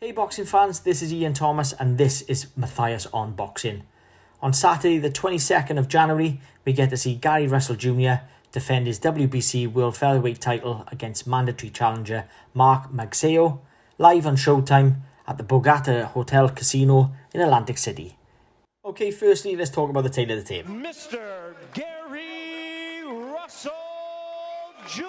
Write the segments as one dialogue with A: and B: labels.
A: Hey boxing fans, this is Ian Thomas and this is Mathias on Boxing. On Saturday the 22nd of January, we get to see Gary Russell Jr. defend his WBC World Featherweight title against mandatory challenger Mark Magsayo, live on Showtime at the Borgata Hotel Casino in Atlantic City. Okay, firstly, let's talk about the tail of the tape.
B: Mr. Gary Russell Jr.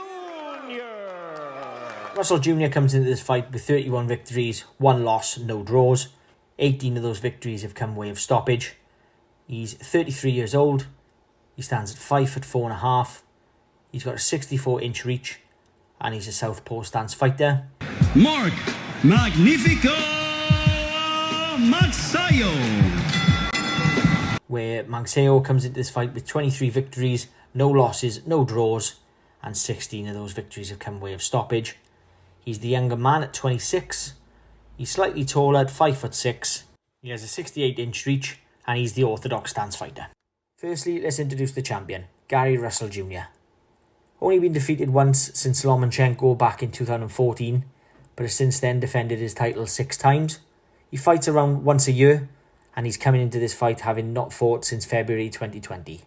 A: Russell Jr. comes into this fight with 31 victories, 1 loss, no draws. 18 of those victories have come way of stoppage. He's 33 years old. He stands at 5'4.5". He's got a 64-inch reach, and he's a southpaw stance fighter.
C: Mark Magnifico Magsayo.
A: Where Magsayo comes into this fight with 23 victories, no losses, no draws, and 16 of those victories have come way of stoppage. He's the younger man at 26. He's slightly taller at 5'6". He has a 68-inch reach, and he's the orthodox stance fighter. Firstly, let's introduce the champion, Gary Russell Jr. Only been defeated once since Lomachenko back in 2014, but has since then defended his title 6 times. He fights around once a year, and he's coming into this fight having not fought since February 2020.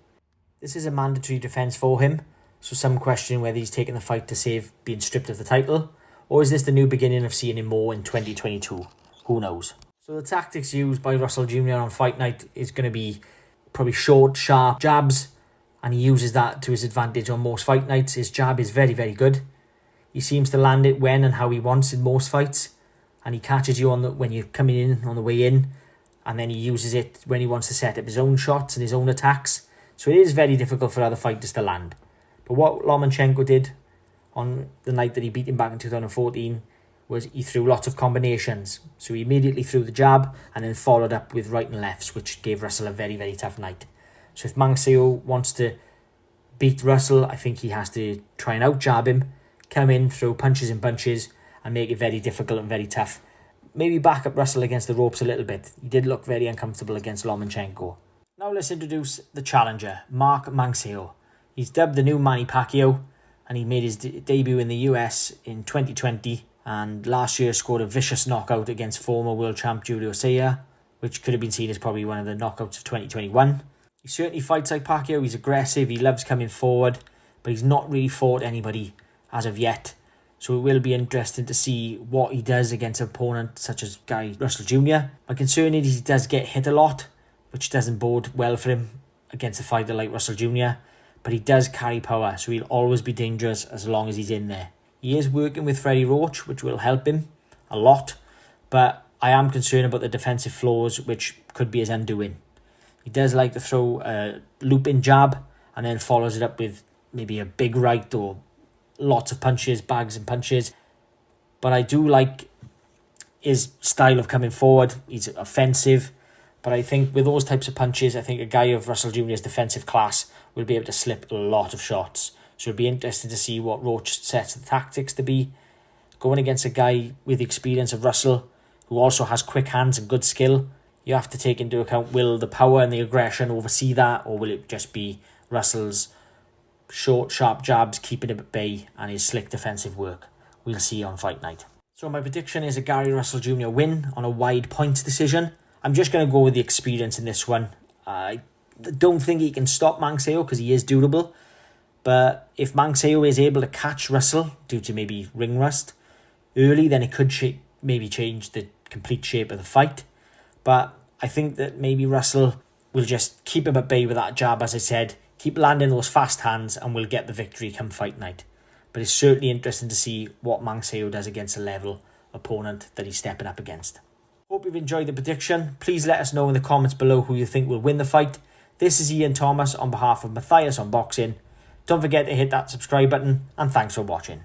A: This is a mandatory defence for him, so some question whether he's taken the fight to save being stripped of the title, or is this the new beginning of seeing him more in 2022? Who knows? So the tactics used by Russell Jr. on fight night is going to be probably short, sharp jabs, and he uses that to his advantage on most fight nights. His jab is very, very good. He seems to land it when and how he wants in most fights, and he catches you when you're coming in on the way in, and then he uses it when he wants to set up his own shots and his own attacks. So it is very difficult for other fighters to land. But what Lomachenko did on the night that he beat him back in 2014 was he threw lots of combinations. So he immediately threw the jab and then followed up with right and lefts, which gave Russell a very, very tough night. So if Magsayo wants to beat Russell, I think he has to try and out-jab him, come in, throw punches and bunches, and make it very difficult and very tough. Maybe back up Russell against the ropes a little bit. He did look very uncomfortable against Lomachenko. Now let's introduce the challenger, Mark Magsayo. He's dubbed the new Manny Pacquiao, and he made his debut in the US in 2020, and last year scored a vicious knockout against former world champ Julio Ceja, which could have been seen as probably one of the knockouts of 2021. He certainly fights like Pacquiao. He's aggressive, he loves coming forward, but he's not really fought anybody as of yet. So it will be interesting to see what he does against an opponent such as Gary Russell Jr. My concern is he does get hit a lot, which doesn't bode well for him against a fighter like Russell Jr. But he does carry power, so he'll always be dangerous as long as he's in there. He is working with Freddie Roach, which will help him a lot, but I am concerned about the defensive flaws, which could be his undoing. He does like to throw a loop-in jab and then follows it up with maybe a big right or lots of punches, bags and punches. But I do like his style of coming forward. He's offensive. But I think with those types of punches, I think a guy of Russell Jr.'s defensive class will be able to slip a lot of shots. So it'll be interesting to see what Roach sets the tactics to be. Going against a guy with the experience of Russell, who also has quick hands and good skill, you have to take into account, will the power and the aggression oversee that, or will it just be Russell's short, sharp jabs keeping him at bay and his slick defensive work? We'll see on fight night. So my prediction is a Gary Russell Jr. win on a wide points decision. I'm just going to go with the experience in this one. I don't think he can stop Magsayo because he is durable. But if Magsayo is able to catch Russell due to maybe ring rust early, then it could maybe change the complete shape of the fight. But I think that maybe Russell will just keep him at bay with that jab, as I said, keep landing those fast hands, and will get the victory come fight night. But it's certainly interesting to see what Magsayo does against a level opponent that he's stepping up against. Hope you've enjoyed the prediction. Please let us know in the comments below who you think will win the fight. This is Ian Thomas on behalf of Mathias on Boxing. Don't forget to hit that subscribe button, and thanks for watching.